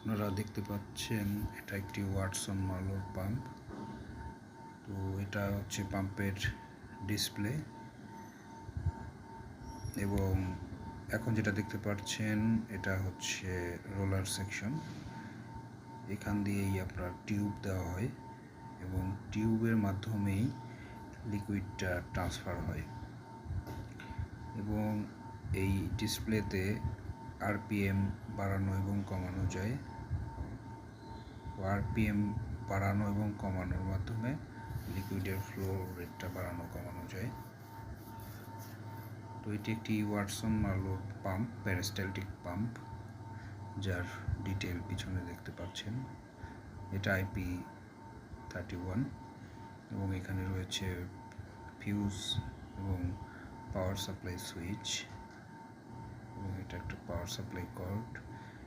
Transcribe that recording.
আপনারা দেখতে পাচ্ছেন এটা একটি ওয়াটসন মার্লোর পাম্প। তো এটা হচ্ছে পাম্পের ডিসপ্লে, এবং এখন যেটা দেখতে পাচ্ছেন এটা হচ্ছে রোলার সেকশন। এখান দিয়েই আপনার টিউব দেওয়া হয় এবং টিউবের মাধ্যমেই লিকুইডটা ট্রান্সফার হয়। এবং এই ডিসপ্লেতে আরপিএম বাড়ানো এবং কমানো যায়। আরপিএম বাড়ানো এবং কমানোর মাধ্যমে লিকুইডের ফ্লো রেটটা বাড়ানো কমানো যায়। তো এটি একটি ওয়াটসন মার্লোর পাম্প, প্যারাস্টালটিক পাম্প, যার ডিটেল পিছনে দেখতে পাচ্ছেন। এটা IP31 এবং এখানে রয়েছে ফিউজ এবং পাওয়ার সাপ্লাই সুইচ, এবং এটা একটা পাওয়ার সাপ্লাই কর্ড।